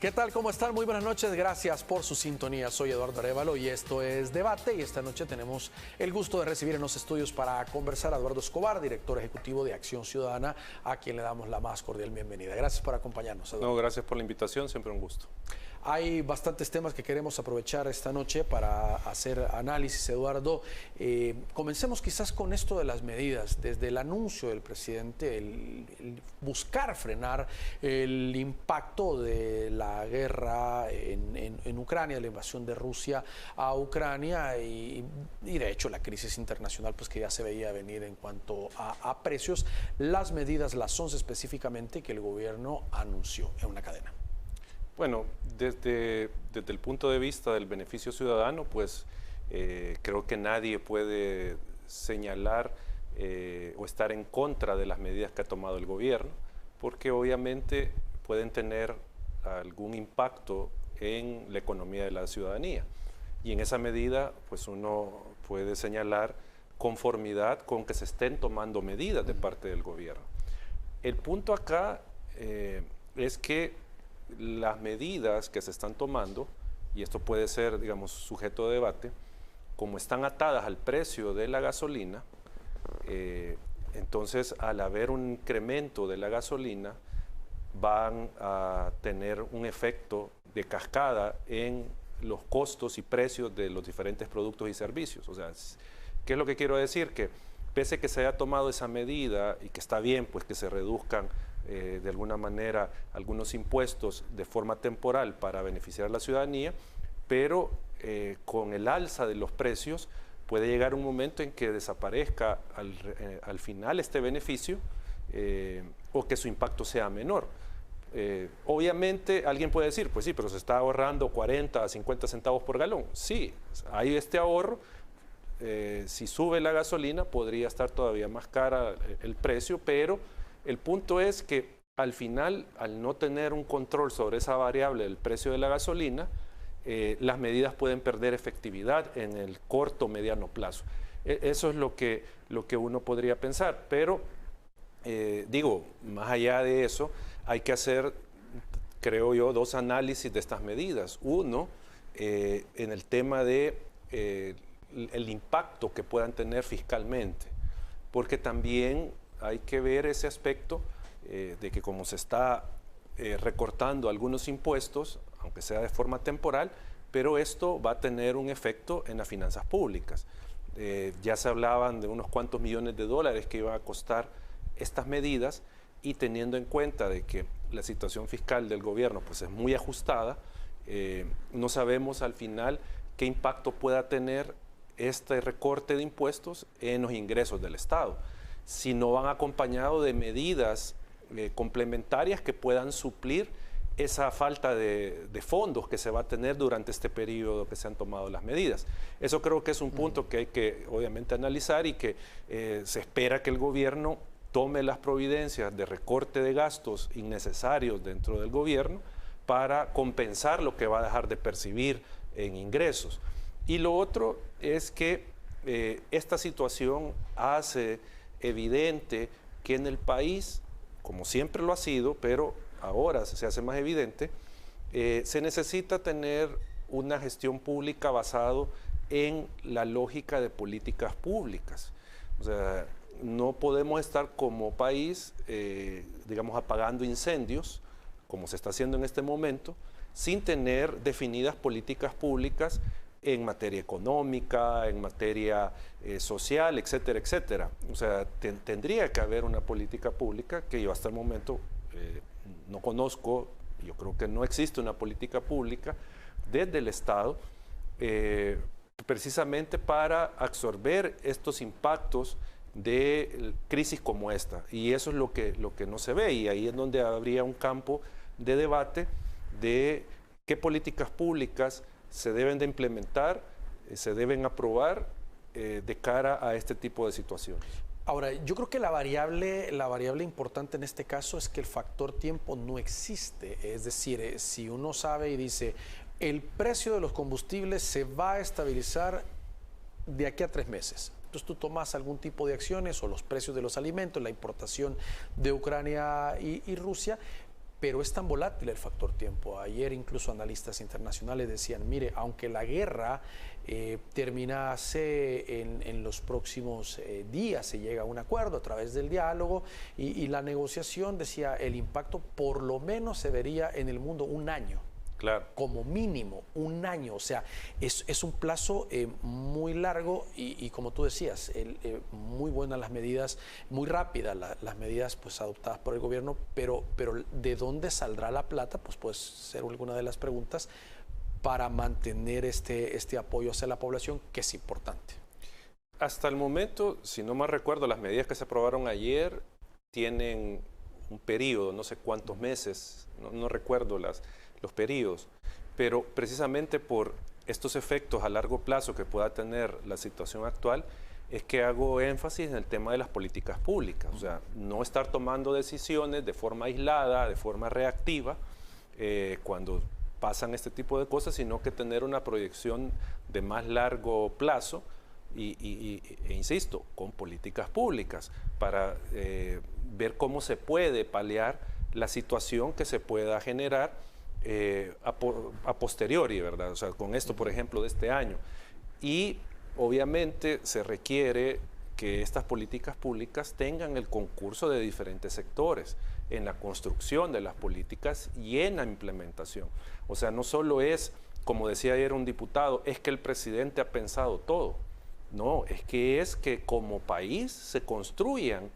¿Qué tal? ¿Cómo están? Muy buenas noches. Gracias por su sintonía. Soy Eduardo Arévalo y esto es Debate. Y esta noche tenemos el gusto de recibir en los estudios para conversar a Eduardo Escobar, director ejecutivo de Acción Ciudadana, a quien le damos la más cordial bienvenida. Gracias por acompañarnos, Eduardo. No, gracias por la invitación, siempre un gusto. Hay bastantes temas que queremos aprovechar esta noche para hacer análisis, Eduardo. Comencemos quizás con esto de las medidas. Desde el anuncio del presidente, el buscar frenar el impacto de la guerra en Ucrania, la invasión de Rusia a Ucrania y de hecho la crisis internacional pues que ya se veía venir en cuanto a precios. Las medidas, las 11 específicamente, que el gobierno anunció en una cadena. Bueno, desde el punto de vista del beneficio ciudadano, pues creo que nadie puede señalar o estar en contra de las medidas que ha tomado el gobierno, porque obviamente pueden tener algún impacto en la economía de la ciudadanía. Y en esa medida, pues uno puede señalar conformidad con que se estén tomando medidas de parte del gobierno. El punto acá es que las medidas que se están tomando, y esto puede ser, digamos, sujeto de debate, como están atadas al precio de la gasolina, entonces al haber un incremento de la gasolina, van a tener un efecto de cascada en los costos y precios de los diferentes productos y servicios. O sea, ¿qué es lo que quiero decir? Que pese a que se haya tomado esa medida y que está bien pues que se reduzcan de alguna manera algunos impuestos de forma temporal para beneficiar a la ciudadanía, pero con el alza de los precios puede llegar un momento en que desaparezca al final este beneficio o que su impacto sea menor. Obviamente alguien puede decir, pues sí, pero se está ahorrando 40 a 50 centavos por galón. Sí, hay este ahorro. Si sube la gasolina podría estar todavía más cara el precio, pero el punto es que al final, al no tener un control sobre esa variable del precio de la gasolina, las medidas pueden perder efectividad en el corto o mediano plazo. Eso es lo que uno podría pensar, pero digo, más allá de eso, hay que hacer, creo yo, dos análisis de estas medidas. Uno, en el tema de el impacto que puedan tener fiscalmente, porque también hay que ver ese aspecto de que como se está recortando algunos impuestos, aunque sea de forma temporal, pero esto va a tener un efecto en las finanzas públicas. Ya se hablaban de unos cuantos millones de dólares que iban a costar estas medidas, y teniendo en cuenta de que la situación fiscal del gobierno pues es muy ajustada, no sabemos al final qué impacto pueda tener este recorte de impuestos en los ingresos del Estado, si no van acompañados de medidas complementarias que puedan suplir esa falta de fondos que se va a tener durante este periodo que se han tomado las medidas. Eso creo que es un punto que hay que obviamente analizar y que se espera que el gobierno tome las providencias de recorte de gastos innecesarios dentro del gobierno para compensar lo que va a dejar de percibir en ingresos. Y lo otro es que esta situación hace evidente que en el país, como siempre lo ha sido, pero ahora se hace más evidente, se necesita tener una gestión pública basado en la lógica de políticas públicas. O sea, no podemos estar como país, digamos, apagando incendios, como se está haciendo en este momento, sin tener definidas políticas públicas en materia económica, en materia social, etcétera, etcétera. O sea, tendría que haber una política pública que yo hasta el momento no conozco. Yo creo que no existe una política pública desde el Estado precisamente para absorber estos impactos de crisis como esta. Y eso es lo que no se ve, y ahí es donde habría un campo de debate de qué políticas públicas se deben de implementar, se deben aprobar de cara a este tipo de situaciones. Ahora, yo creo que la variable importante en este caso es que el factor tiempo no existe. Es decir, si uno sabe y dice, el precio de los combustibles se va a estabilizar de aquí a 3 meses. Entonces tú tomas algún tipo de acciones o los precios de los alimentos, la importación de Ucrania y Rusia, pero es tan volátil el factor tiempo. Ayer incluso analistas internacionales decían, mire, aunque la guerra terminase en los próximos días, se llega a un acuerdo a través del diálogo y la negociación, decía, el impacto por lo menos se vería en el mundo un año. Claro. Como mínimo, un año. O sea, es un plazo muy largo y como tú decías, muy buenas las medidas, muy rápidas las medidas pues, adoptadas por el gobierno, pero ¿de dónde saldrá la plata? Pues puede ser alguna de las preguntas para mantener este apoyo hacia la población, que es importante. Hasta el momento, si no mal recuerdo, las medidas que se aprobaron ayer tienen un periodo, no sé cuántos meses, no recuerdo los periodos, pero precisamente por estos efectos a largo plazo que pueda tener la situación actual, es que hago énfasis en el tema de las políticas públicas, o sea, no estar tomando decisiones de forma aislada, de forma reactiva, cuando pasan este tipo de cosas, sino que tener una proyección de más largo plazo e insisto, con políticas públicas para ver cómo se puede paliar la situación que se pueda generar a posteriori, ¿verdad? O sea, con esto, por ejemplo, de este año. Y obviamente se requiere que estas políticas públicas tengan el concurso de diferentes sectores en la construcción de las políticas y en la implementación. O sea, no solo es, como decía ayer un diputado, es que el presidente ha pensado todo. No, es que como país se construyan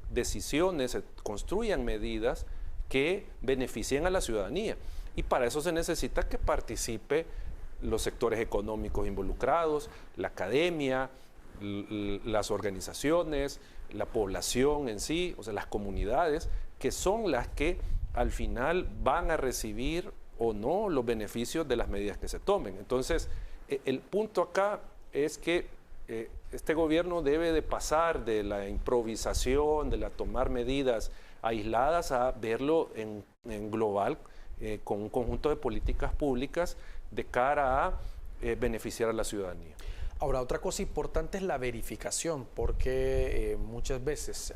decisiones, se construyan medidas que beneficien a la ciudadanía. Y para eso se necesita que participe los sectores económicos involucrados, la academia, las organizaciones, la población en sí, o sea, las comunidades, que son las que al final van a recibir o no los beneficios de las medidas que se tomen. Entonces, el punto acá es que este gobierno debe de pasar de la improvisación, de la tomar medidas aisladas, a verlo en global, con un conjunto de políticas públicas de cara a beneficiar a la ciudadanía. Ahora, otra cosa importante es la verificación, porque muchas veces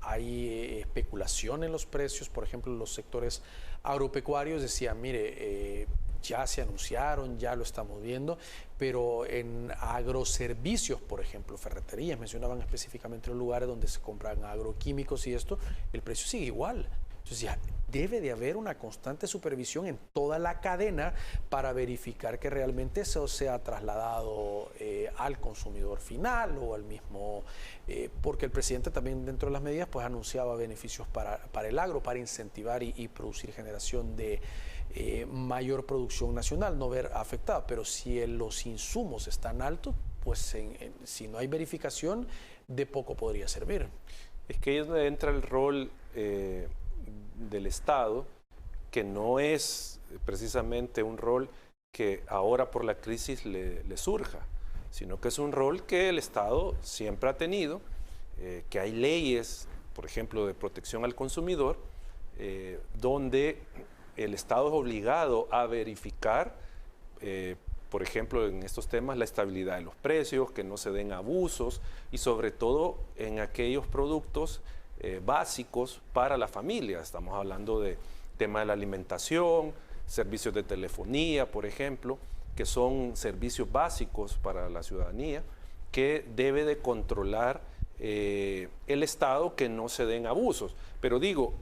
hay especulación en los precios. Por ejemplo, los sectores agropecuarios decían, mire, ya se anunciaron, ya lo estamos viendo, pero en agroservicios, por ejemplo, ferreterías, mencionaban específicamente los lugares donde se compran agroquímicos y esto, el precio sigue igual. Entonces ya debe de haber una constante supervisión en toda la cadena para verificar que realmente eso sea trasladado al consumidor final o al mismo, porque el presidente también dentro de las medidas pues anunciaba beneficios para el agro, para incentivar y producir generación de mayor producción nacional, no ver afectada. Pero si los insumos están altos, pues si no hay verificación, de poco podría servir. Es que ahí es donde entra el rol del Estado, que no es precisamente un rol que ahora por la crisis le surja, sino que es un rol que el Estado siempre ha tenido, que hay leyes, por ejemplo, de protección al consumidor, donde el Estado es obligado a verificar, por ejemplo, en estos temas, la estabilidad de los precios, que no se den abusos y sobre todo en aquellos productos básicos para la familia. Estamos hablando de tema de la alimentación, servicios de telefonía, por ejemplo, que son servicios básicos para la ciudadanía, que debe de controlar el Estado, que no se den abusos. Pero digo,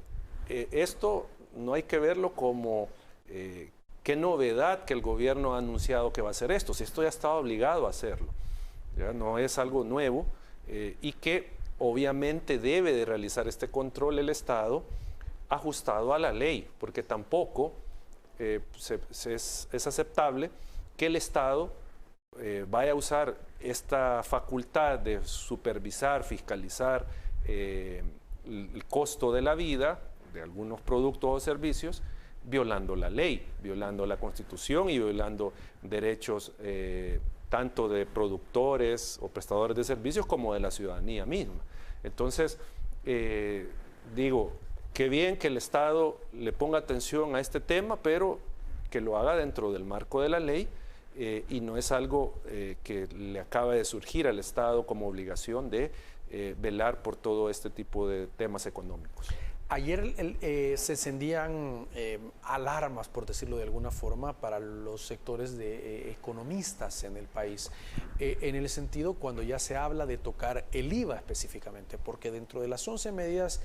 esto no hay que verlo como qué novedad que el gobierno ha anunciado que va a hacer esto, si esto ya estaba obligado a hacerlo, ¿ya? No es algo nuevo, y que obviamente debe de realizar este control el Estado ajustado a la ley, porque tampoco es aceptable que el Estado vaya a usar esta facultad de supervisar, fiscalizar el costo de la vida de algunos productos o servicios, violando la ley, violando la Constitución y violando derechos tanto de productores o prestadores de servicios como de la ciudadanía misma. Entonces, digo, qué bien que el Estado le ponga atención a este tema, pero que lo haga dentro del marco de la ley y no es algo que le acaba de surgir al Estado como obligación de velar por todo este tipo de temas económicos. Ayer se encendían alarmas, por decirlo de alguna forma, para los sectores de economistas en el país, en el sentido cuando ya se habla de tocar el IVA específicamente, porque dentro de las 11 medidas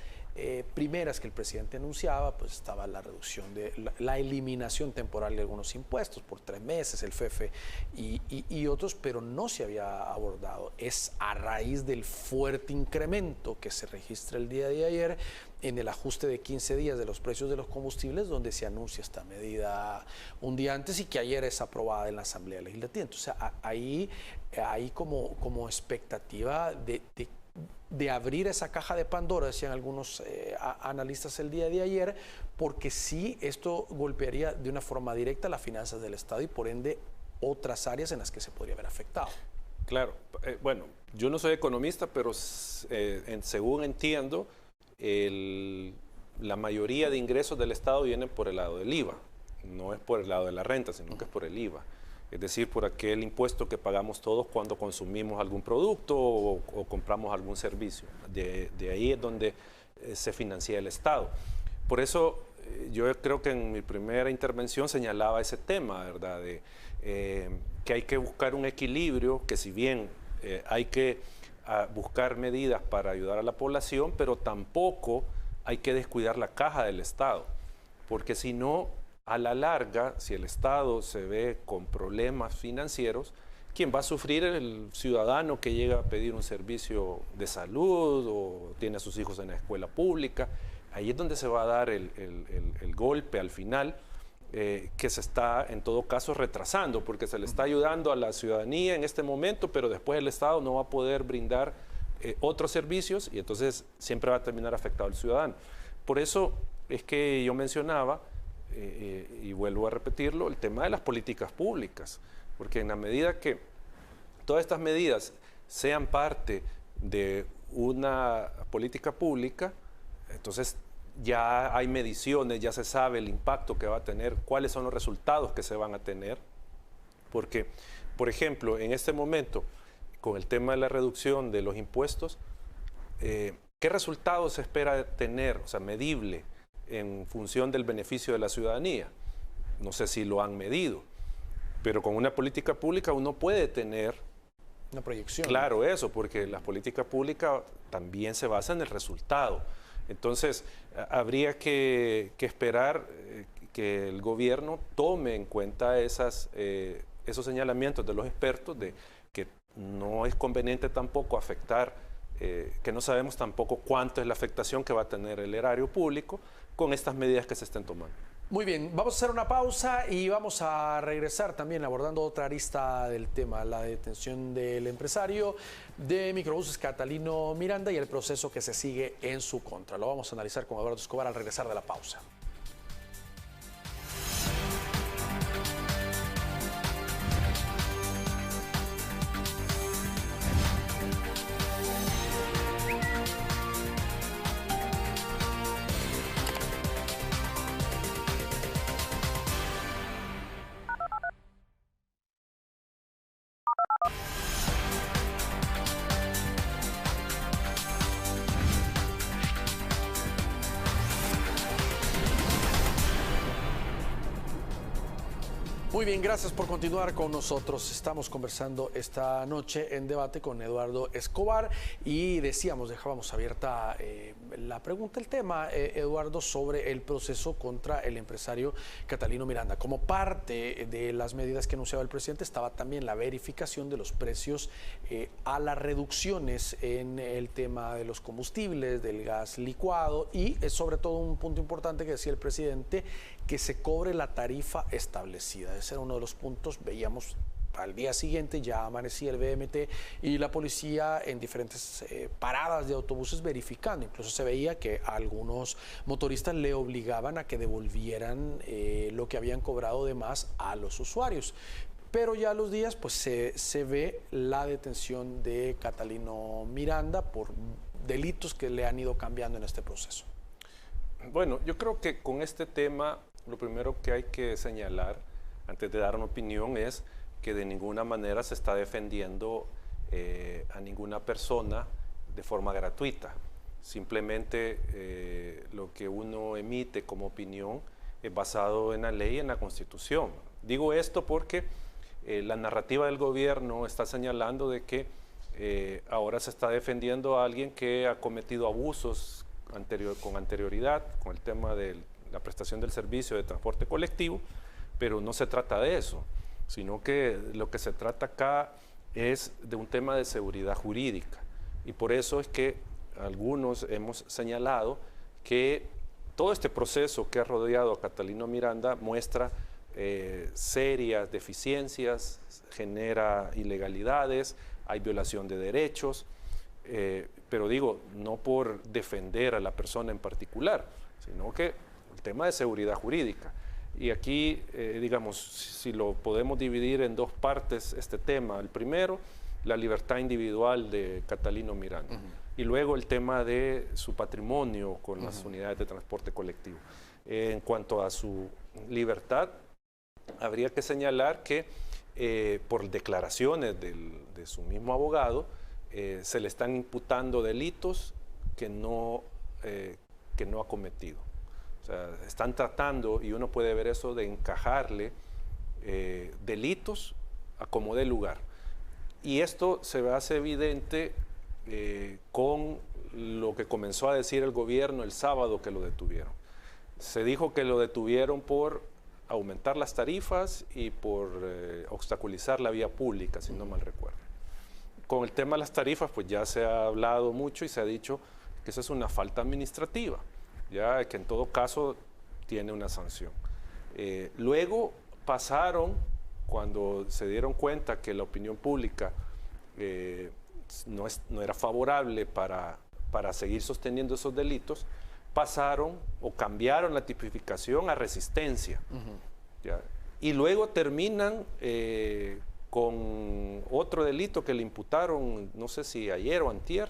primeras que el presidente anunciaba, pues estaba la reducción de la eliminación temporal de algunos impuestos por 3 meses, el FEFE y otros, pero no se había abordado. Es a raíz del fuerte incremento que se registra el día de ayer en el ajuste de 15 días de los precios de los combustibles, donde se anuncia esta medida un día antes y que ayer es aprobada en la Asamblea Legislativa. Entonces, ahí como expectativa de abrir esa caja de Pandora, decían algunos analistas el día de ayer, porque sí esto golpearía de una forma directa las finanzas del Estado y por ende otras áreas en las que se podría haber afectado. Claro, bueno, yo no soy economista, pero según entiendo, la mayoría de ingresos del Estado vienen por el lado del IVA, no es por el lado de la renta, sino que es por el IVA. Es decir, por aquel impuesto que pagamos todos cuando consumimos algún producto o compramos algún servicio. De ahí es donde se financia el Estado. Por eso yo creo que en mi primera intervención señalaba ese tema, ¿verdad? Que hay que buscar un equilibrio, que si bien hay que buscar medidas para ayudar a la población, pero tampoco hay que descuidar la caja del Estado, porque si no, a la larga, si el Estado se ve con problemas financieros, ¿quién va a sufrir? El ciudadano que llega a pedir un servicio de salud o tiene a sus hijos en la escuela pública. Ahí es donde se va a dar el golpe al final, que se está en todo caso retrasando, porque se le está ayudando a la ciudadanía en este momento, pero después el Estado no va a poder brindar otros servicios y entonces siempre va a terminar afectado el ciudadano. Por eso es que yo mencionaba, y vuelvo a repetirlo, el tema de las políticas públicas, porque en la medida que todas estas medidas sean parte de una política pública, entonces ya hay mediciones, ya se sabe el impacto que va a tener, cuáles son los resultados que se van a tener, porque, por ejemplo, en este momento, con el tema de la reducción de los impuestos, ¿qué resultados se espera tener, o sea, medible, en función del beneficio de la ciudadanía? No sé si lo han medido, pero con una política pública uno puede tener una proyección. Claro, eso, porque la política pública también se basa en el resultado. Entonces, habría que esperar que el gobierno tome en cuenta esos señalamientos de los expertos de que no es conveniente tampoco afectar, que no sabemos tampoco cuánto es la afectación que va a tener el erario público con estas medidas que se estén tomando. Muy bien, vamos a hacer una pausa y vamos a regresar también abordando otra arista del tema, la detención del empresario de microbuses Catalino Miranda y el proceso que se sigue en su contra. Lo vamos a analizar con Eduardo Escobar al regresar de la pausa. Muy bien, gracias por continuar con nosotros. Estamos conversando esta noche en debate con Eduardo Escobar y dejábamos abierta la pregunta, el tema, Eduardo, sobre el proceso contra el empresario Catalino Miranda. Como parte de las medidas que anunciaba el presidente estaba también la verificación de los precios a las reducciones en el tema de los combustibles, del gas licuado y sobre todo un punto importante que decía el presidente, que se cobre la tarifa establecida. Ese era uno de los puntos. Veíamos al día siguiente, ya amanecía el BMT y la policía en diferentes paradas de autobuses verificando. Incluso se veía que a algunos motoristas le obligaban a que devolvieran lo que habían cobrado de más a los usuarios. Pero ya a los días pues se ve la detención de Catalino Miranda por delitos que le han ido cambiando en este proceso. Bueno, yo creo que con este tema lo primero que hay que señalar antes de dar una opinión es que de ninguna manera se está defendiendo a ninguna persona de forma gratuita. Simplemente lo que uno emite como opinión es basado en la ley y en la Constitución. Digo esto porque la narrativa del gobierno está señalando de que ahora se está defendiendo a alguien que ha cometido abusos con anterioridad, con el tema de la prestación del servicio de transporte colectivo, pero no se trata de eso, sino que lo que se trata acá es de un tema de seguridad jurídica. Y por eso es que algunos hemos señalado que todo este proceso que ha rodeado a Catalino Miranda muestra serias deficiencias, genera ilegalidades, hay violación de derechos, pero digo, no por defender a la persona en particular, sino que el tema de seguridad jurídica. Y aquí, digamos, si lo podemos dividir en dos partes este tema, el primero, la libertad individual de Catalino Miranda, y luego el tema de su patrimonio con las unidades de transporte colectivo. En cuanto a su libertad, habría que señalar que por declaraciones de su mismo abogado, se le están imputando delitos que no ha cometido. O sea, están tratando, y uno puede ver eso, de encajarle delitos a como dé lugar. Y esto se hace evidente con lo que comenzó a decir el gobierno el sábado que lo detuvieron. Se dijo que lo detuvieron por aumentar las tarifas y por obstaculizar la vía pública, si no mal recuerdo. Con el tema de las tarifas, pues ya se ha hablado mucho y se ha dicho que eso es una falta administrativa, ya que en todo caso tiene una sanción. Luego pasaron, cuando se dieron cuenta que la opinión pública no era favorable para seguir sosteniendo esos delitos, pasaron o cambiaron la tipificación a resistencia. ¿Ya? Y luego terminan con otro delito que le imputaron, no sé si ayer o antier,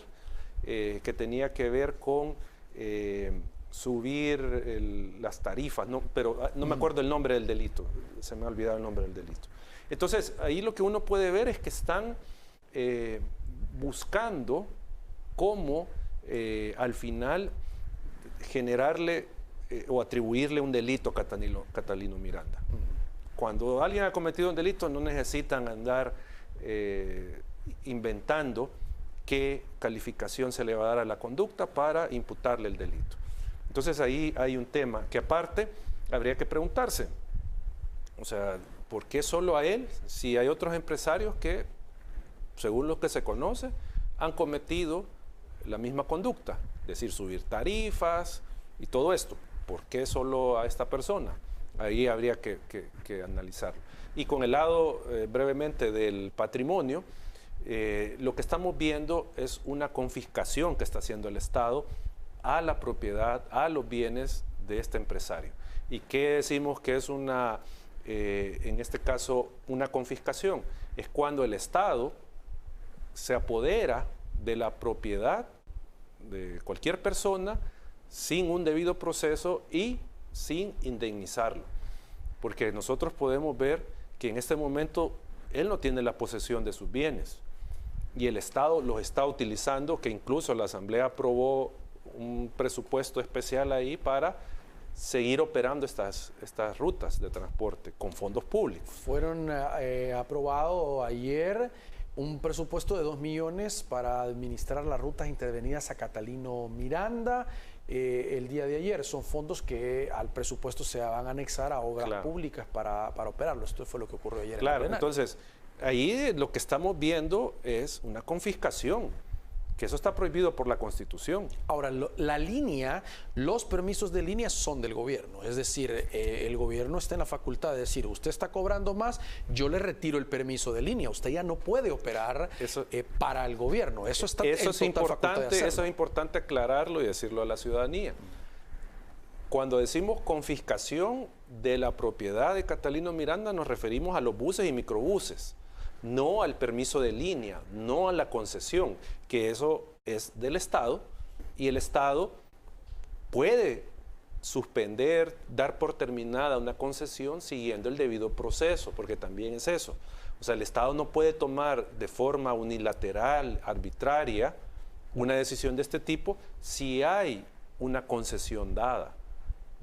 que tenía que ver con subir las tarifas, pero no me acuerdo el nombre del delito, se me ha olvidado el nombre del delito. Entonces, ahí lo que uno puede ver es que están buscando cómo al final generarle o atribuirle un delito a Catalino Miranda. Cuando alguien ha cometido un delito no necesitan andar inventando qué calificación se le va a dar a la conducta para imputarle el delito. Entonces ahí hay un tema que aparte habría que preguntarse, o sea, ¿por qué solo a él si hay otros empresarios que, según lo que se conoce, han cometido la misma conducta? Es decir, subir tarifas y todo esto. ¿Por qué solo a esta persona? Ahí habría que analizarlo. Y con el lado, brevemente, del patrimonio, lo que estamos viendo es una confiscación que está haciendo el Estado a la propiedad, a los bienes de este empresario. ¿Y qué decimos que es en este caso, una confiscación? Es cuando el Estado se apodera de la propiedad de cualquier persona sin un debido proceso y sin indemnizarlo. Porque nosotros podemos ver que en este momento él no tiene la posesión de sus bienes y el Estado los está utilizando, que incluso la Asamblea aprobó un presupuesto especial ahí para seguir operando estas rutas de transporte con fondos públicos. Fueron aprobado ayer un presupuesto de 2 millones para administrar las rutas intervenidas a Catalino Miranda. El día de ayer son fondos que al presupuesto se van a anexar a obras públicas para operarlo. Esto fue lo que ocurrió ayer. Claro, entonces ahí lo que estamos viendo es una confiscación, que eso está prohibido por la Constitución. Ahora, la línea, los permisos de línea son del gobierno, es decir, el gobierno está en la facultad de decir, usted está cobrando más, yo le retiro el permiso de línea, usted ya no puede operar para el gobierno. Eso está en total facultad de hacerlo. Eso es importante aclararlo y decirlo a la ciudadanía. Cuando decimos confiscación de la propiedad de Catalino Miranda, nos referimos a los buses y microbuses, no al permiso de línea, no a la concesión, que eso es del Estado, y el Estado puede suspender, dar por terminada una concesión siguiendo el debido proceso, porque también es eso. O sea, el Estado no puede tomar de forma unilateral, arbitraria, una decisión de este tipo si hay una concesión dada,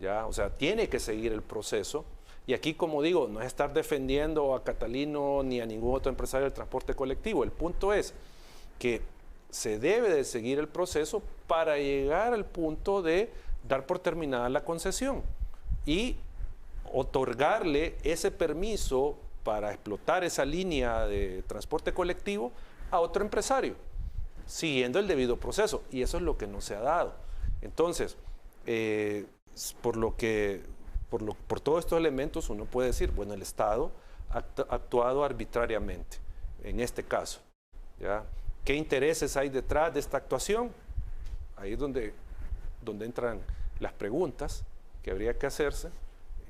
¿ya? O sea, tiene que seguir el proceso. Y aquí, como digo, no es estar defendiendo a Catalino ni a ningún otro empresario del transporte colectivo. El punto es que se debe de seguir el proceso para llegar al punto de dar por terminada la concesión y otorgarle ese permiso para explotar esa línea de transporte colectivo a otro empresario, siguiendo el debido proceso. Y eso es lo que no se ha dado. Entonces, por todos estos elementos uno puede decir, bueno, el Estado ha actuado arbitrariamente en este caso, ¿ya? ¿Qué intereses hay detrás de esta actuación? Ahí es donde entran las preguntas que habría que hacerse.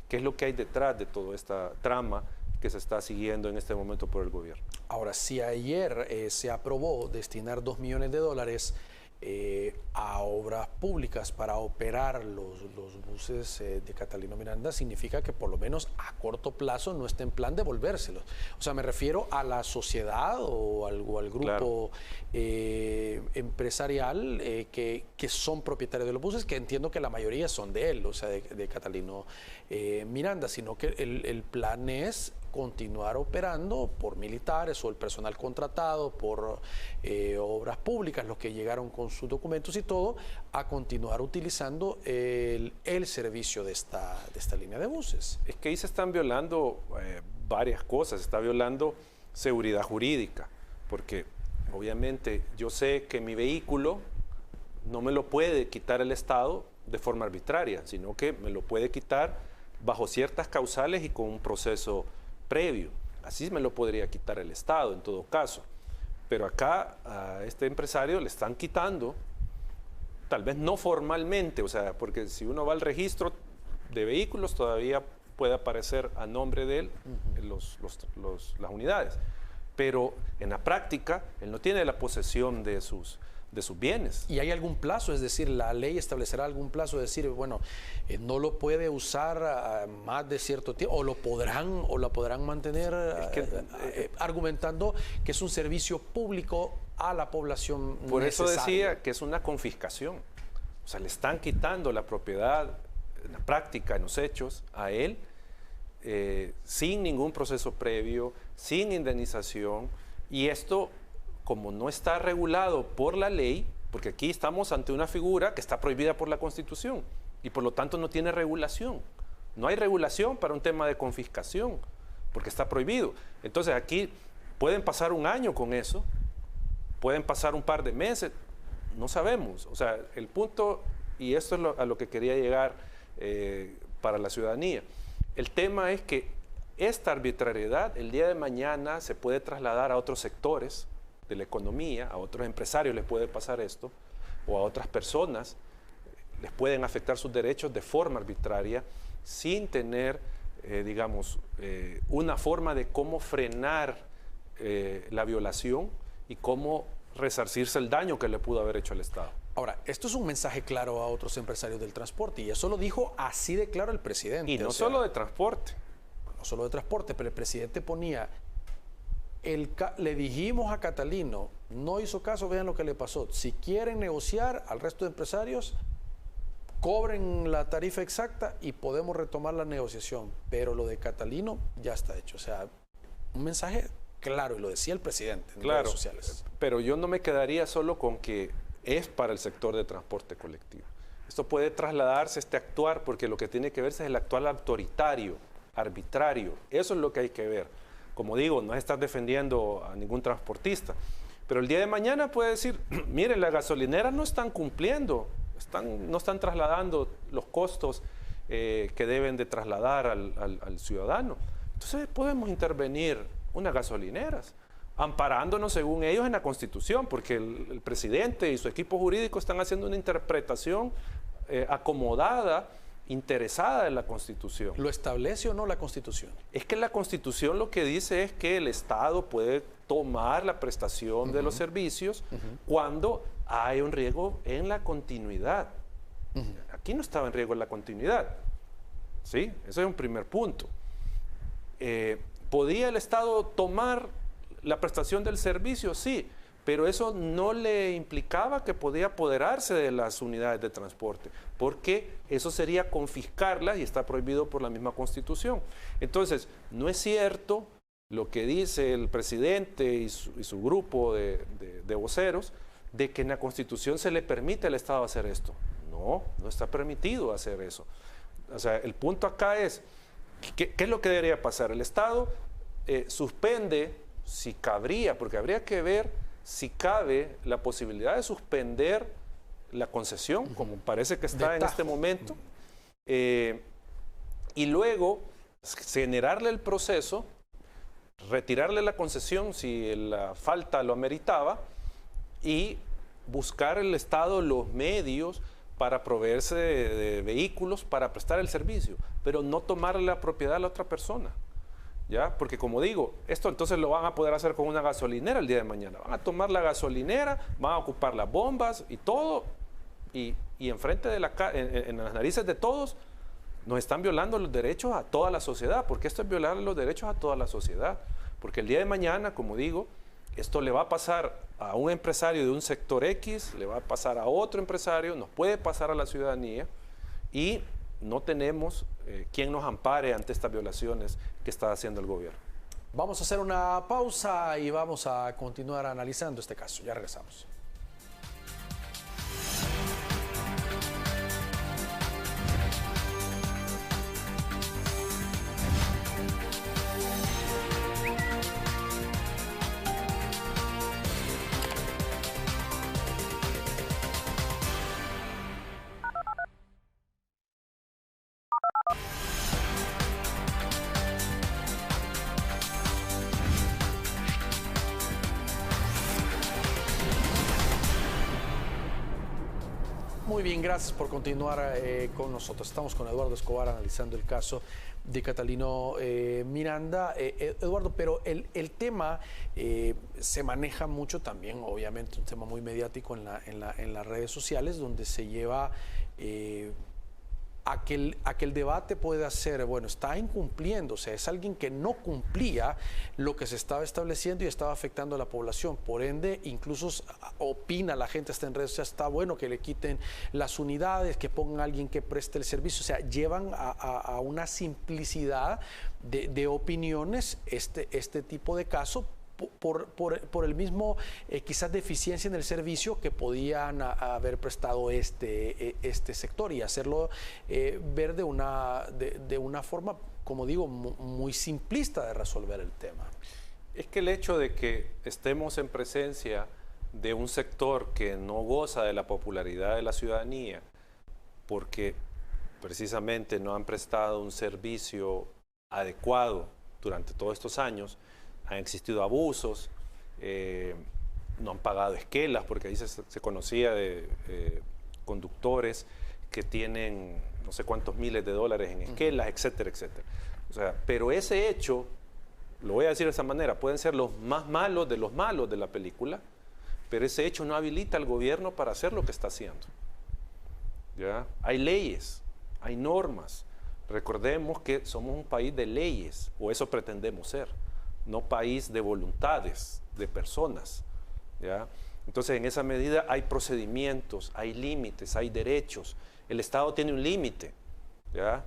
¿Qué es lo que hay detrás de toda esta trama que se está siguiendo en este momento por el gobierno? Ahora, si ayer se aprobó destinar $2 millones a obras públicas para operar los buses de Catalino Miranda, significa que por lo menos a corto plazo no está en plan devolvérselos. O sea, me refiero a la sociedad o al grupo, claro, empresarial que son propietarios de los buses, que entiendo que la mayoría son de él, o sea, de Catalino Miranda, sino que el plan es continuar operando por militares o el personal contratado, por obras públicas, los que llegaron con sus documentos y todo, a continuar utilizando el servicio de esta línea de buses. Es que ahí se están violando varias cosas. Se está violando seguridad jurídica, porque obviamente yo sé que mi vehículo no me lo puede quitar el Estado de forma arbitraria, sino que me lo puede quitar bajo ciertas causales y con un proceso previo. Así me lo podría quitar el Estado en todo caso. Pero acá a este empresario le están quitando, tal vez no formalmente, o sea, porque si uno va al registro de vehículos todavía puede aparecer a nombre de él las unidades. Pero en la práctica él no tiene la posesión de sus bienes. ¿Y hay algún plazo? Es decir, ¿la ley establecerá algún plazo de decir, bueno, no lo puede usar más de cierto tiempo, o la podrán mantener argumentando que es un servicio público a la población por necesaria? Eso decía que es una confiscación. O sea, le están quitando la propiedad en la práctica, en los hechos, a él, sin ningún proceso previo, sin indemnización, y esto, como no está regulado por la ley, porque aquí estamos ante una figura que está prohibida por la Constitución y por lo tanto no tiene regulación. No hay regulación para un tema de confiscación porque está prohibido. Entonces aquí pueden pasar un año con eso, pueden pasar un par de meses, no sabemos. O sea, el punto, y esto es a lo que quería llegar para la ciudadanía, el tema es que esta arbitrariedad el día de mañana se puede trasladar a otros sectores de la economía, a otros empresarios les puede pasar esto, o a otras personas les pueden afectar sus derechos de forma arbitraria, sin tener, una forma de cómo frenar la violación y cómo resarcirse el daño que le pudo haber hecho el Estado. Ahora, esto es un mensaje claro a otros empresarios del transporte, y eso lo dijo así de claro el presidente. Y no solo de transporte. No solo de transporte, pero el presidente ponía... le dijimos a Catalino, no hizo caso, vean lo que le pasó. Si quieren negociar al resto de empresarios, cobren la tarifa exacta y podemos retomar la negociación. Pero lo de Catalino ya está hecho. O sea, un mensaje claro, y lo decía el presidente en redes sociales. Pero yo no me quedaría solo con que es para el sector de transporte colectivo. Esto puede trasladarse, este actuar, porque lo que tiene que verse es el actuar autoritario, arbitrario. Eso es lo que hay que ver. Como digo, no es estar defendiendo a ningún transportista, pero el día de mañana puede decir, miren, las gasolineras no están cumpliendo, no están trasladando los costos que deben de trasladar al ciudadano. Entonces podemos intervenir unas gasolineras, amparándonos según ellos en la Constitución, porque el presidente y su equipo jurídico están haciendo una interpretación acomodada interesada en la Constitución. ¿Lo establece o no la Constitución? Es que la Constitución lo que dice es que el Estado puede tomar la prestación de los servicios cuando hay un riesgo en la continuidad. Aquí no estaba en riesgo en la continuidad. ¿Sí? Ese es un primer punto. ¿Podía el Estado tomar la prestación del servicio? Sí, pero eso no le implicaba que podía apoderarse de las unidades de transporte, porque eso sería confiscarlas y está prohibido por la misma Constitución. Entonces, no es cierto lo que dice el presidente y su grupo de voceros, de que en la Constitución se le permite al Estado hacer esto. No, no está permitido hacer eso. O sea, el punto acá es, ¿qué es lo que debería pasar? El Estado suspende, si cabría, porque habría que ver si cabe la posibilidad de suspender la concesión, como parece que está en este momento, y luego generarle el proceso, retirarle la concesión si la falta lo ameritaba, y buscar el Estado los medios para proveerse de vehículos para prestar el servicio, pero no tomarle la propiedad a la otra persona. ¿Ya? Porque como digo, esto entonces lo van a poder hacer con una gasolinera el día de mañana. Van a tomar la gasolinera, van a ocupar las bombas y todo, y enfrente de en las narices de todos nos están violando los derechos a toda la sociedad, porque esto es violar los derechos a toda la sociedad. Porque el día de mañana, como digo, esto le va a pasar a un empresario de un sector X, le va a pasar a otro empresario, nos puede pasar a la ciudadanía, y no tenemos quien nos ampare ante estas violaciones que está haciendo el gobierno. Vamos a hacer una pausa y vamos a continuar analizando este caso. Ya regresamos. Muy bien, gracias por continuar con nosotros. Estamos con Eduardo Escobar analizando el caso de Catalino Miranda. Eduardo, pero el tema se maneja mucho también, obviamente, un tema muy mediático en las redes sociales, donde se lleva a que el debate pueda ser, bueno, está incumpliendo, o sea, es alguien que no cumplía lo que se estaba estableciendo y estaba afectando a la población. Por ende, incluso opina la gente, está en redes sociales, está bueno que le quiten las unidades, que pongan a alguien que preste el servicio. O sea, llevan a una simplicidad de opiniones este tipo de casos, por el mismo quizás deficiencia en el servicio que podían haber prestado este sector, y hacerlo ver de una forma, como digo, muy simplista de resolver el tema. Es que el hecho de que estemos en presencia de un sector que no goza de la popularidad de la ciudadanía, porque precisamente no han prestado un servicio adecuado durante todos estos años, han existido abusos, no han pagado esquelas, porque ahí se conocía de conductores que tienen no sé cuántos miles de dólares en esquelas, etcétera, etcétera. O sea, pero ese hecho, lo voy a decir de esa manera, pueden ser los más malos de la película, pero ese hecho no habilita al gobierno para hacer lo que está haciendo. ¿Ya? Hay leyes, hay normas. Recordemos que somos un país de leyes, o eso pretendemos ser, no país de voluntades, de personas. ¿Ya? Entonces, en esa medida hay procedimientos, hay límites, hay derechos. El Estado tiene un límite. ¿Ya?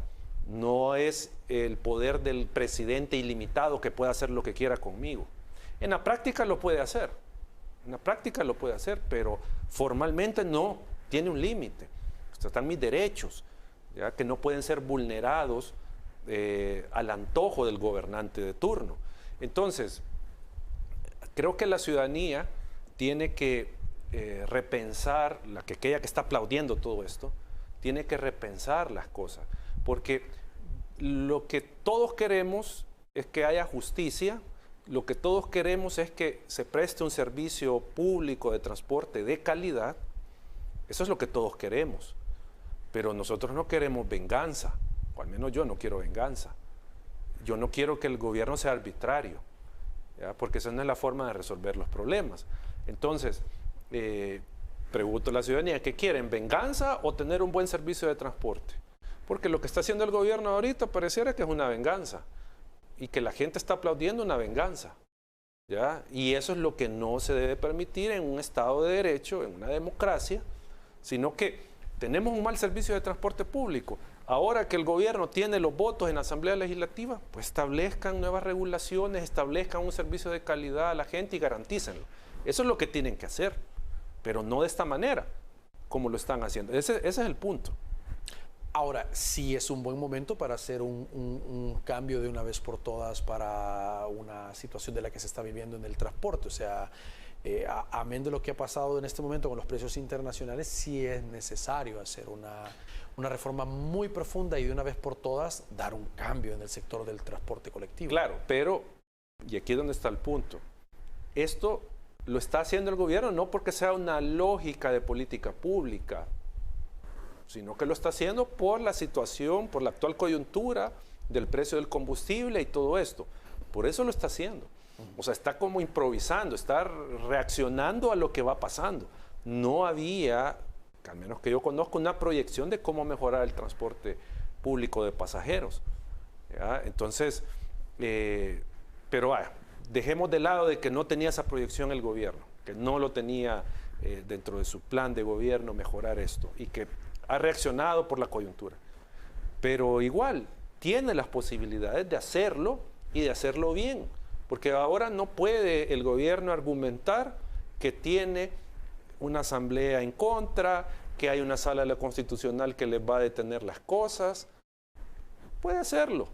No es el poder del presidente ilimitado que pueda hacer lo que quiera conmigo. En la práctica lo puede hacer. En la práctica lo puede hacer, pero formalmente no, tiene un límite. Están mis derechos, ¿ya? Que no pueden ser vulnerados al antojo del gobernante de turno. Entonces, creo que la ciudadanía tiene que repensar, aquella que está aplaudiendo todo esto, tiene que repensar las cosas, porque lo que todos queremos es que haya justicia, lo que todos queremos es que se preste un servicio público de transporte de calidad, eso es lo que todos queremos, pero nosotros no queremos venganza, o al menos yo no quiero venganza. Yo no quiero que el gobierno sea arbitrario, ¿ya? Porque esa no es la forma de resolver los problemas. Entonces, pregunto a la ciudadanía, ¿qué quieren? ¿Venganza o tener un buen servicio de transporte? Porque lo que está haciendo el gobierno ahorita pareciera que es una venganza y que la gente está aplaudiendo una venganza, ¿ya? Y eso es lo que no se debe permitir en un Estado de Derecho, en una democracia, sino que tenemos un mal servicio de transporte público. Ahora que el gobierno tiene los votos en la Asamblea Legislativa, pues establezcan nuevas regulaciones, establezcan un servicio de calidad a la gente y garantícenlo. Eso es lo que tienen que hacer, pero no de esta manera, como lo están haciendo. Ese es el punto. Ahora, sí es un buen momento para hacer un cambio de una vez por todas para una situación de la que se está viviendo en el transporte. O sea, amén de lo que ha pasado en este momento con los precios internacionales, sí es necesario hacer una reforma muy profunda y de una vez por todas dar un cambio en el sector del transporte colectivo. Claro, pero, y aquí es donde está el punto, esto lo está haciendo el gobierno no porque sea una lógica de política pública, sino que lo está haciendo por la situación, por la actual coyuntura del precio del combustible y todo esto. Por eso lo está haciendo. O sea, está como improvisando, está reaccionando a lo que va pasando. No había, al menos que yo conozco, una proyección de cómo mejorar el transporte público de pasajeros, ¿ya? Entonces, pero vaya, dejemos de lado de que no tenía esa proyección el gobierno, que no lo tenía dentro de su plan de gobierno mejorar esto y que ha reaccionado por la coyuntura. Pero igual, tiene las posibilidades de hacerlo y de hacerlo bien, porque ahora no puede el gobierno argumentar que tiene una asamblea en contra, que hay una sala de la constitucional que les va a detener las cosas. Puede hacerlo,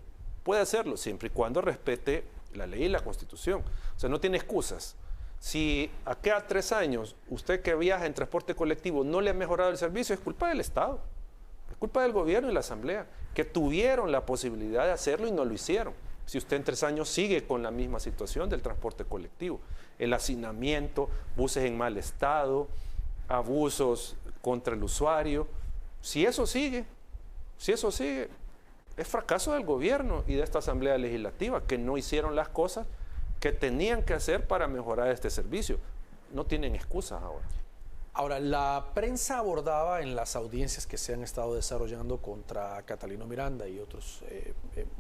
siempre y cuando respete la ley y la constitución. O sea, no tiene excusas. Si aquí a 3 años usted que viaja en transporte colectivo no le ha mejorado el servicio, es culpa del Estado, es culpa del gobierno y la asamblea, que tuvieron la posibilidad de hacerlo y no lo hicieron. Si usted en 3 años sigue con la misma situación del transporte colectivo, el hacinamiento, buses en mal estado, abusos contra el usuario, si eso sigue, es fracaso del gobierno y de esta Asamblea Legislativa, que no hicieron las cosas que tenían que hacer para mejorar este servicio. No tienen excusas ahora. Ahora, la prensa abordaba en las audiencias que se han estado desarrollando contra Catalino Miranda y otros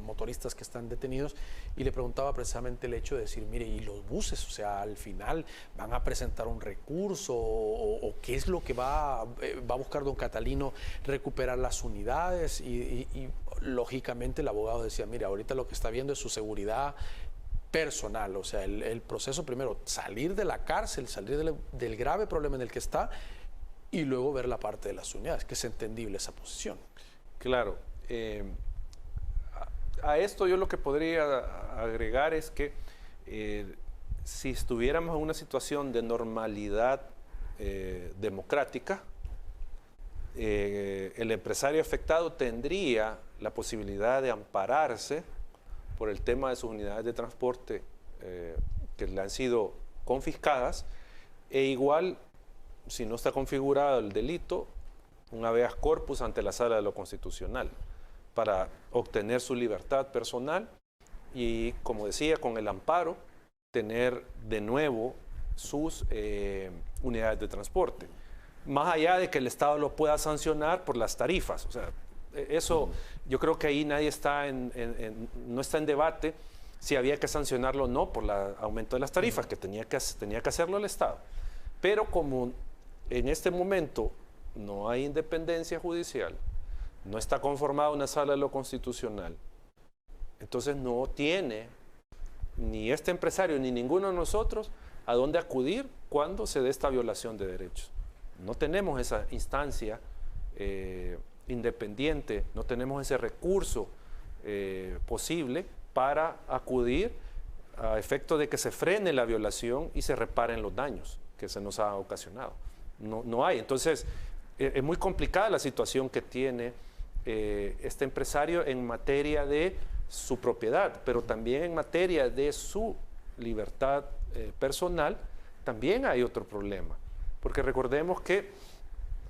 motoristas que están detenidos, y le preguntaba precisamente el hecho de decir, mire, ¿y los buses? O sea, al final van a presentar un recurso o qué es lo que va a buscar don Catalino, recuperar las unidades y lógicamente el abogado decía, mire, ahorita lo que está viendo es su seguridad personal, o sea, el proceso primero, salir de la cárcel, salir del grave problema en el que está y luego ver la parte de las unidades, que es entendible esa posición. Claro, a esto yo lo que podría agregar es que si estuviéramos en una situación de normalidad democrática, el empresario afectado tendría la posibilidad de ampararse por el tema de sus unidades de transporte que le han sido confiscadas, e igual, si no está configurado el delito, un habeas corpus ante la Sala de lo Constitucional para obtener su libertad personal y, como decía, con el amparo, tener de nuevo sus unidades de transporte. Más allá de que el Estado lo pueda sancionar por las tarifas, o sea, eso yo creo que ahí nadie está no está en debate si había que sancionarlo o no por el aumento de las tarifas, que tenía que hacerlo el Estado. Pero como en este momento no hay independencia judicial, no está conformada una sala de lo constitucional, entonces no tiene ni este empresario ni ninguno de nosotros a dónde acudir cuando se dé esta violación de derechos. No tenemos esa instancia independiente, no tenemos ese recurso posible para acudir a efecto de que se frene la violación y se reparen los daños que se nos ha ocasionado. No hay. Entonces, es muy complicada la situación que tiene este empresario en materia de su propiedad, pero también en materia de su libertad personal, también hay otro problema. Porque recordemos que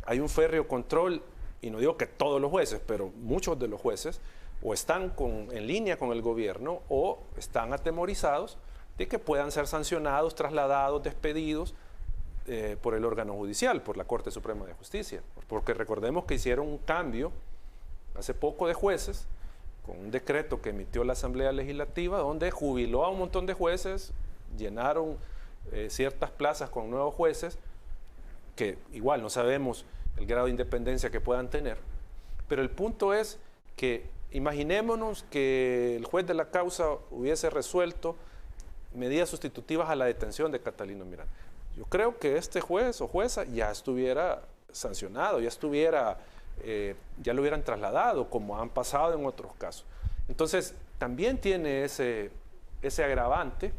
hay un férreo control y no digo que todos los jueces, pero muchos de los jueces, o están en línea con el gobierno o están atemorizados de que puedan ser sancionados, trasladados, despedidos por el órgano judicial, por la Corte Suprema de Justicia. Porque recordemos que hicieron un cambio hace poco de jueces, con un decreto que emitió la Asamblea Legislativa, donde jubiló a un montón de jueces, llenaron ciertas plazas con nuevos jueces, que igual no sabemos el grado de independencia que puedan tener, pero el punto es que imaginémonos que el juez de la causa hubiese resuelto medidas sustitutivas a la detención de Catalino Miranda. Yo creo que este juez o jueza ya estuviera sancionado, ya lo hubieran trasladado, como han pasado en otros casos. Entonces, también tiene ese agravante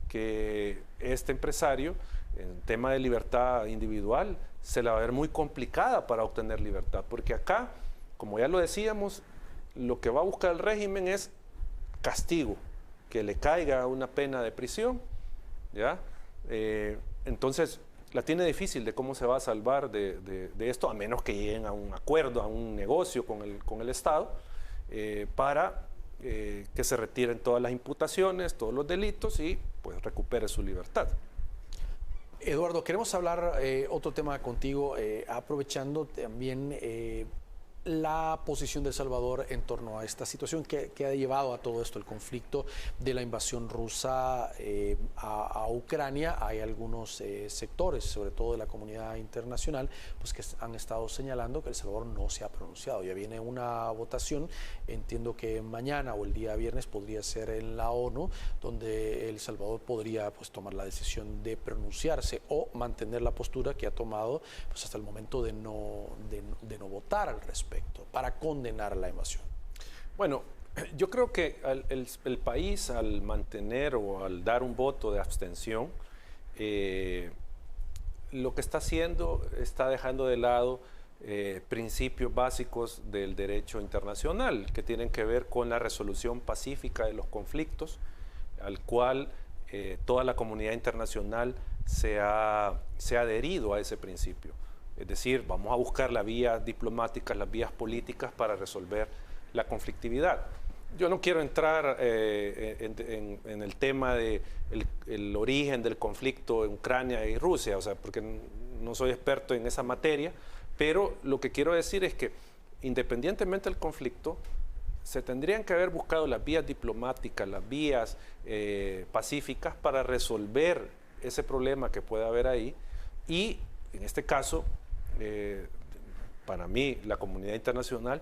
que este empresario, en tema de libertad individual, se la va a ver muy complicada para obtener libertad, porque acá, como ya lo decíamos, lo que va a buscar el régimen es castigo, que le caiga una pena de prisión, ¿ya? Entonces, la tiene difícil de cómo se va a salvar de esto, a menos que lleguen a un acuerdo, a un negocio con el Estado, para que se retiren todas las imputaciones, todos los delitos y pues recupere su libertad. Eduardo, queremos hablar otro tema contigo, aprovechando también la posición de El Salvador en torno a esta situación que ha llevado a todo esto, el conflicto de la invasión rusa a Ucrania. Hay algunos sectores, sobre todo de la comunidad internacional, pues que han estado señalando que El Salvador no se ha pronunciado. Ya viene una votación, entiendo que mañana o el día viernes podría ser en la ONU, donde El Salvador podría pues tomar la decisión de pronunciarse o mantener la postura que ha tomado pues hasta el momento de no votar al respecto, para condenar la invasión. Bueno, yo creo que el país, al mantener o al dar un voto de abstención, lo que está haciendo, está dejando de lado principios básicos del derecho internacional, que tienen que ver con la resolución pacífica de los conflictos, al cual toda la comunidad internacional se ha adherido a ese principio. Es decir, vamos a buscar las vías diplomáticas, las vías políticas para resolver la conflictividad. Yo no quiero entrar en el tema del el origen del conflicto en Ucrania y Rusia, o sea, porque no soy experto en esa materia, pero lo que quiero decir es que independientemente del conflicto, se tendrían que haber buscado las vías diplomáticas, las vías pacíficas para resolver ese problema que pueda haber ahí y, en este caso, para mí, la comunidad internacional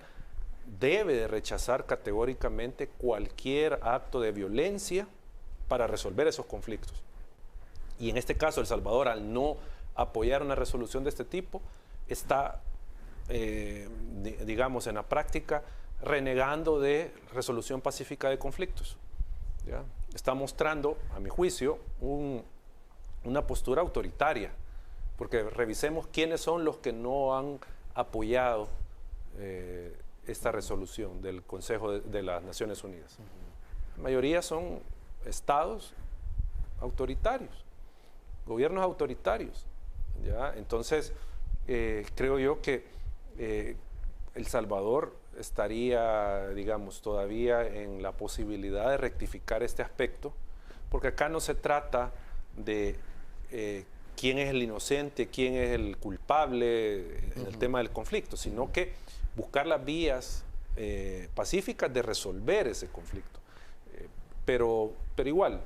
debe de rechazar categóricamente cualquier acto de violencia para resolver esos conflictos. Y en este caso, El Salvador, al no apoyar una resolución de este tipo, está, digamos, en la práctica, renegando de resolución pacífica de conflictos, ¿ya? Está mostrando, a mi juicio, una postura autoritaria, porque revisemos quiénes son los que no han apoyado esta resolución del Consejo de las Naciones Unidas. La mayoría son estados autoritarios, gobiernos autoritarios, ¿ya? Entonces, creo yo que El Salvador estaría, digamos, todavía en la posibilidad de rectificar este aspecto, porque acá no se trata de quién es el inocente, quién es el culpable en el tema del conflicto, sino que buscar las vías pacíficas de resolver ese conflicto. Pero igual,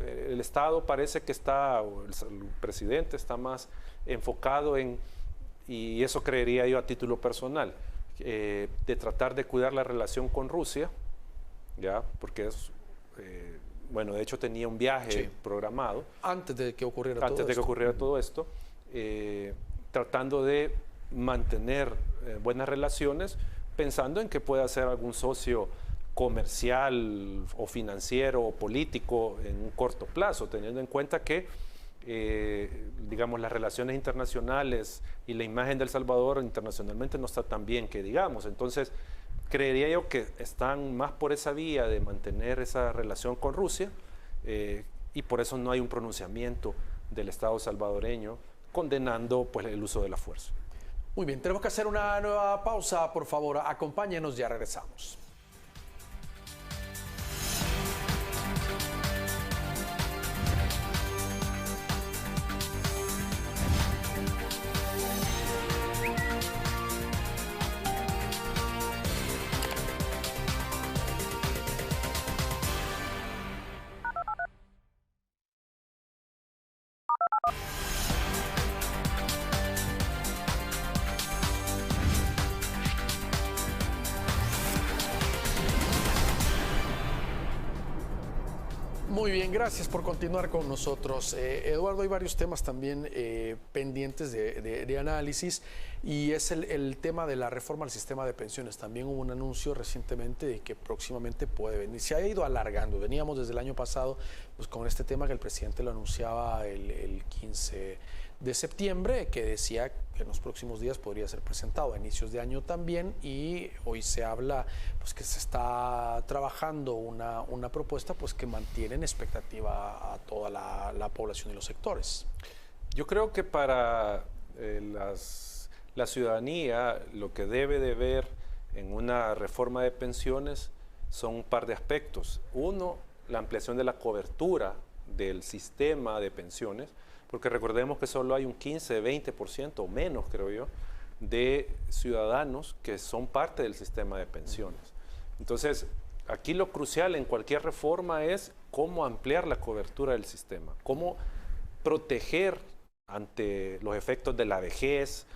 el Estado parece que está, o el presidente está más enfocado en, y eso creería yo a título personal, de tratar de cuidar la relación con Rusia, ¿ya? Porque es... bueno, de hecho tenía un viaje programado. Antes de que ocurriera todo esto. Tratando de mantener buenas relaciones, pensando en que pueda ser algún socio comercial o financiero o político en un corto plazo, teniendo en cuenta que, digamos, las relaciones internacionales y la imagen de El Salvador internacionalmente no está tan bien que digamos. Entonces, creería yo que están más por esa vía de mantener esa relación con Rusia y por eso no hay un pronunciamiento del Estado salvadoreño condenando pues, el uso de la fuerza. Muy bien, tenemos que hacer una nueva pausa, por favor, acompáñenos, ya regresamos. Muy bien, gracias por continuar con nosotros. Eduardo, hay varios temas también pendientes de análisis y es el tema de la reforma al sistema de pensiones. También hubo un anuncio recientemente de que próximamente puede venir. Se ha ido alargando. Veníamos desde el año pasado pues, con este tema que el presidente lo anunciaba el 15 de septiembre, que decía que en los próximos días podría ser presentado a inicios de año también, y hoy se habla pues que se está trabajando una propuesta pues que mantiene en expectativa a toda la población y los sectores. Yo creo que para la ciudadanía lo que debe de ver en una reforma de pensiones son un par de aspectos. Uno, la ampliación de la cobertura del sistema de pensiones, porque recordemos que solo hay un 15, 20% o menos, creo yo, de ciudadanos que son parte del sistema de pensiones. Entonces, aquí lo crucial en cualquier reforma es cómo ampliar la cobertura del sistema, cómo proteger ante los efectos de la vejez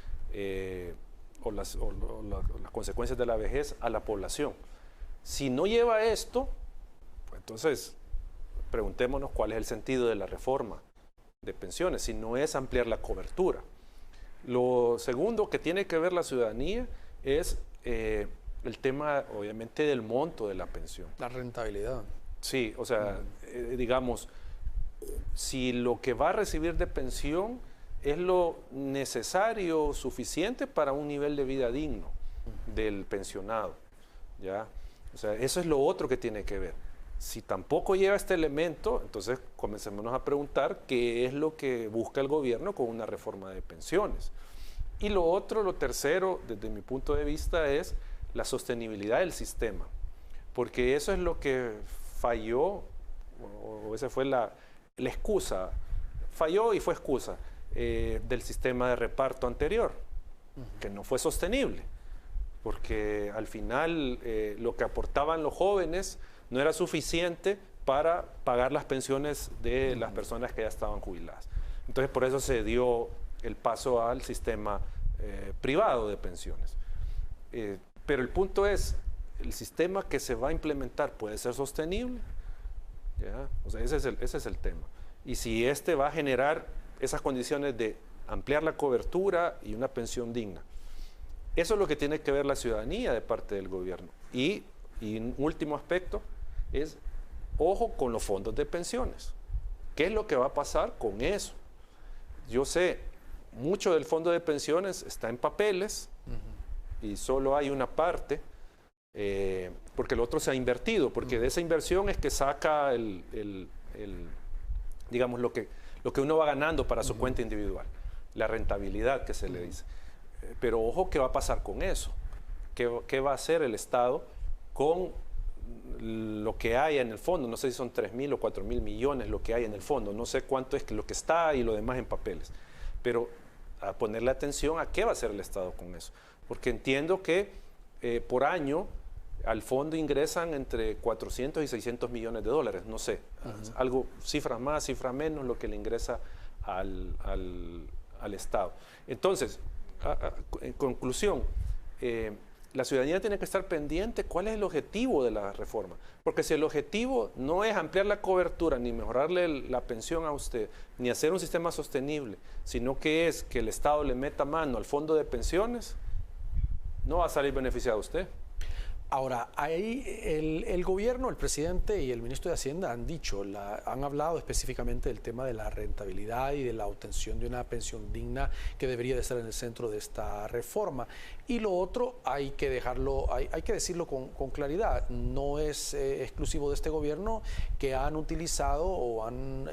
o las consecuencias de la vejez a la población. Si no lleva esto, pues entonces preguntémonos cuál es el sentido de la reforma de pensiones, si no es ampliar la cobertura. Lo segundo que tiene que ver la ciudadanía es el tema, obviamente, del monto de la pensión. La rentabilidad. Sí, o sea, digamos, si lo que va a recibir de pensión es lo necesario, suficiente para un nivel de vida digno del pensionado, ¿ya? O sea, eso es lo otro que tiene que ver. Si tampoco lleva este elemento, entonces comencémonos a preguntar qué es lo que busca el gobierno con una reforma de pensiones. Y lo otro, lo tercero, desde mi punto de vista, es la sostenibilidad del sistema, porque eso es lo que falló, o esa fue la excusa, falló y fue excusa del sistema de reparto anterior, que no fue sostenible, porque al final lo que aportaban los jóvenes no era suficiente para pagar las pensiones de las personas que ya estaban jubiladas. Entonces, por eso se dio el paso al sistema privado de pensiones. Pero el punto es, ¿el sistema que se va a implementar puede ser sostenible? ¿Ya? O sea, ese es el tema. Y si este va a generar esas condiciones de ampliar la cobertura y una pensión digna. Eso es lo que tiene que ver la ciudadanía de parte del gobierno. Y un último aspecto es, ojo con los fondos de pensiones. ¿Qué es lo que va a pasar con eso? Yo sé, mucho del fondo de pensiones está en papeles y solo hay una parte, porque el otro se ha invertido, porque de esa inversión es que saca digamos, lo que uno va ganando para su cuenta individual, la rentabilidad que se le dice. Pero ojo, ¿qué va a pasar con eso? ¿Qué va a hacer el Estado con lo que hay en el fondo? No sé si son 3.000 o 4.000 millones lo que hay en el fondo, no sé cuánto es lo que está y lo demás en papeles, pero a ponerle atención a qué va a hacer el Estado con eso, porque entiendo que por año al fondo ingresan entre 400 y 600 millones de dólares, no sé, algo, cifras más, cifras menos, lo que le ingresa al Estado. Entonces, en conclusión, la ciudadanía tiene que estar pendiente cuál es el objetivo de la reforma, porque si el objetivo no es ampliar la cobertura, ni mejorarle la pensión a usted, ni hacer un sistema sostenible, sino que es que el Estado le meta mano al fondo de pensiones, no va a salir beneficiado usted. Ahora, ahí el gobierno, el presidente y el ministro de Hacienda han dicho, han hablado específicamente del tema de la rentabilidad y de la obtención de una pensión digna que debería de estar en el centro de esta reforma. Y lo otro hay que dejarlo, hay que decirlo con claridad, no es exclusivo de este gobierno, que han utilizado o han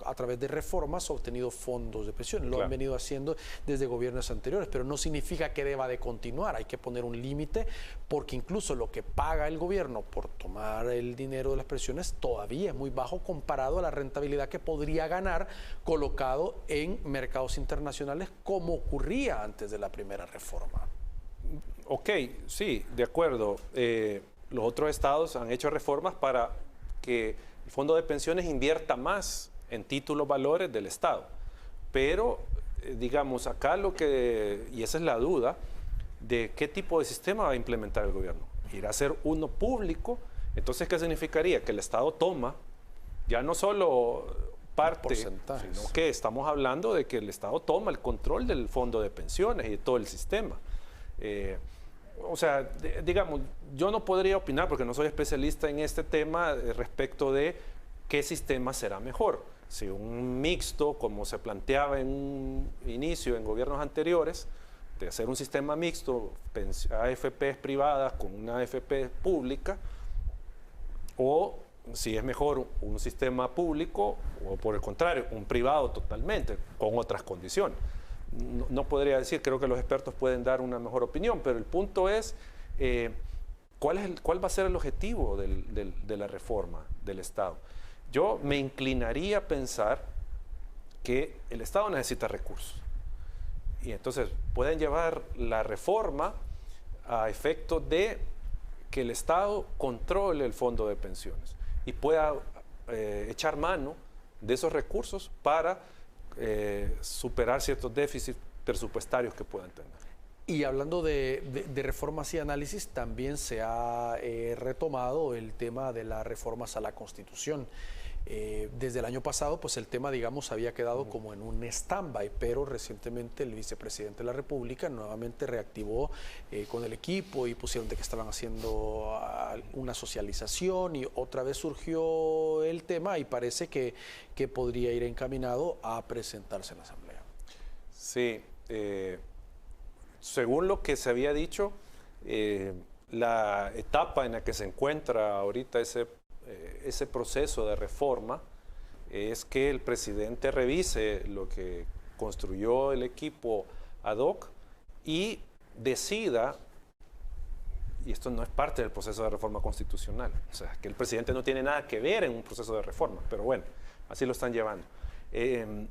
a través de reformas obtenido fondos de pensión. Lo han venido haciendo desde gobiernos anteriores, pero no significa que deba de continuar. Hay que poner un límite, porque incluso lo que paga el gobierno por tomar el dinero de las pensiones todavía es muy bajo comparado a la rentabilidad que podría ganar colocado en mercados internacionales, como ocurría antes de la primera reforma. Ok, sí, de acuerdo. Los otros estados han hecho reformas para que el fondo de pensiones invierta más en títulos valores del Estado. Pero, digamos, acá y esa es la duda, de qué tipo de sistema va a implementar el gobierno. ¿Irá a ser uno público? Entonces, ¿qué significaría? Que el Estado toma ya no solo parte, sino que estamos hablando de que el Estado toma el control del fondo de pensiones y de todo el sistema. O sea, digamos, yo no podría opinar porque no soy especialista en este tema respecto de qué sistema será mejor. Si un mixto, como se planteaba en un inicio en gobiernos anteriores, de hacer un sistema mixto, AFPs privadas con una AFP pública, o si es mejor un sistema público, o por el contrario, un privado totalmente, con otras condiciones. No podría decir, creo que los expertos pueden dar una mejor opinión, pero el punto es, ¿cuál va a ser el objetivo de la reforma del Estado? Yo me inclinaría a pensar que el Estado necesita recursos. Y entonces pueden llevar la reforma a efecto de que el Estado controle el fondo de pensiones y pueda echar mano de esos recursos para superar ciertos déficits presupuestarios que puedan tener. Y hablando de reformas y análisis, también se ha retomado el tema de las reformas a la Constitución. Desde el año pasado, pues el tema, digamos, había quedado como en un stand-by, pero recientemente el vicepresidente de la República nuevamente reactivó con el equipo y pusieron de que estaban haciendo una socialización y otra vez surgió el tema y parece que podría ir encaminado a presentarse en la Asamblea. Sí, según lo que se había dicho, la etapa en la que se encuentra ahorita ese proceso de reforma es que el presidente revise lo que construyó el equipo ad hoc y decida, y esto no es parte del proceso de reforma constitucional, o sea, que el presidente no tiene nada que ver en un proceso de reforma, pero bueno, así lo están llevando, que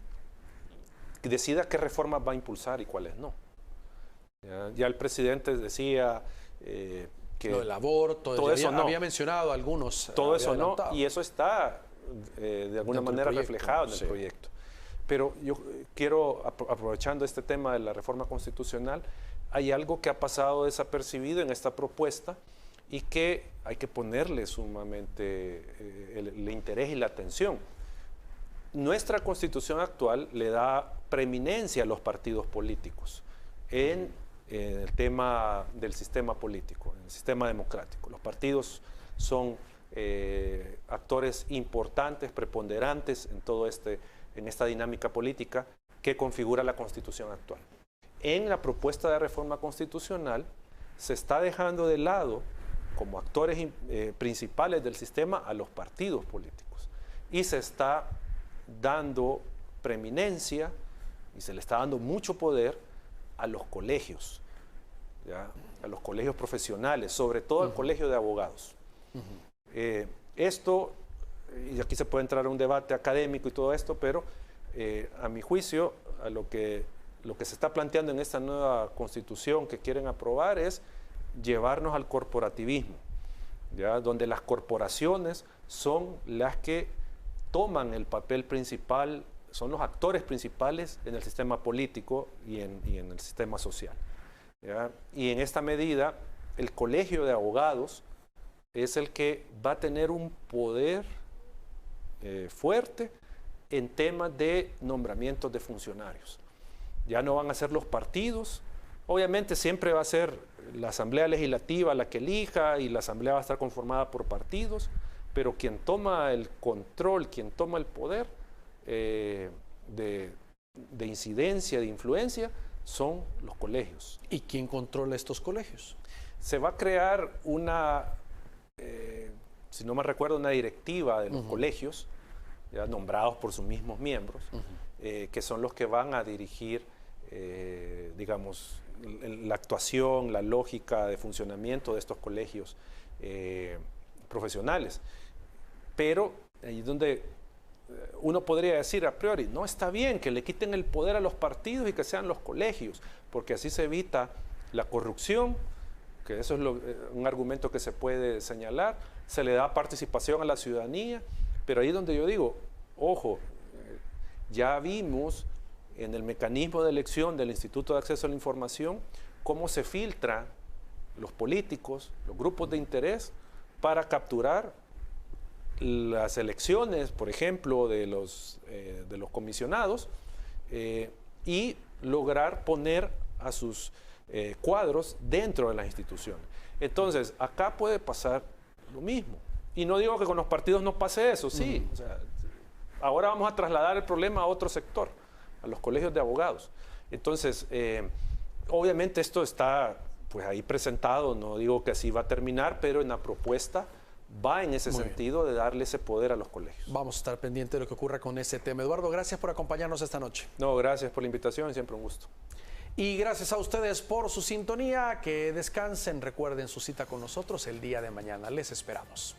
decida qué reformas va a impulsar y cuáles no. Ya el presidente decía que lo del aborto, todo eso no. Había mencionado algunos. Todo eso no, y eso está de alguna manera reflejado en el proyecto. Pero yo quiero, aprovechando este tema de la reforma constitucional, hay algo que ha pasado desapercibido en esta propuesta y que hay que ponerle sumamente el interés y la atención. Nuestra constitución actual le da preeminencia a los partidos políticos en el tema del sistema político, en el sistema democrático. Los partidos son actores importantes, preponderantes en esta dinámica política que configura la Constitución actual. En la propuesta de reforma constitucional se está dejando de lado como actores principales del sistema a los partidos políticos y se está dando preeminencia y se le está dando mucho poder a los colegios, ¿ya? A los colegios profesionales, sobre todo al colegio de abogados. Esto, y aquí se puede entrar a un debate académico y todo esto, pero a mi juicio, lo que se está planteando en esta nueva constitución que quieren aprobar es llevarnos al corporativismo, ¿ya? Donde las corporaciones son las que toman el papel principal, son los actores principales en el sistema político y en el sistema social, ¿ya? Y en esta medida, el colegio de abogados es el que va a tener un poder fuerte en temas de nombramientos de funcionarios. Ya no van a ser los partidos Obviamente siempre va a ser la Asamblea Legislativa la que elija y la Asamblea va a estar conformada por partidos, pero quien toma el control, quien toma el poder de incidencia, de influencia, son los colegios. ¿Y quién controla estos colegios? Se va a crear una, si no me recuerdo, una directiva de los colegios, ya nombrados por sus mismos miembros, que son los que van a dirigir, digamos, la actuación, la lógica de funcionamiento de estos colegios profesionales. Pero ahí es donde uno podría decir a priori, no está bien que le quiten el poder a los partidos y que sean los colegios, porque así se evita la corrupción, que eso es un argumento que se puede señalar, se le da participación a la ciudadanía, pero ahí es donde yo digo, ojo, ya vimos en el mecanismo de elección del Instituto de Acceso a la Información cómo se filtran los políticos, los grupos de interés para capturar las elecciones, por ejemplo, de los comisionados y lograr poner a sus cuadros dentro de las instituciones. Entonces, acá puede pasar lo mismo. Y no digo que con los partidos no pase eso, sí. O sea, ahora vamos a trasladar el problema a otro sector, a los colegios de abogados. Entonces, obviamente esto está pues ahí presentado, no digo que así va a terminar, pero en la propuesta va en ese sentido de darle ese poder a los colegios. Vamos a estar pendientes de lo que ocurra con ese tema. Eduardo, gracias por acompañarnos esta noche. No, gracias por la invitación, siempre un gusto. Y gracias a ustedes por su sintonía, que descansen, recuerden su cita con nosotros el día de mañana. Les esperamos.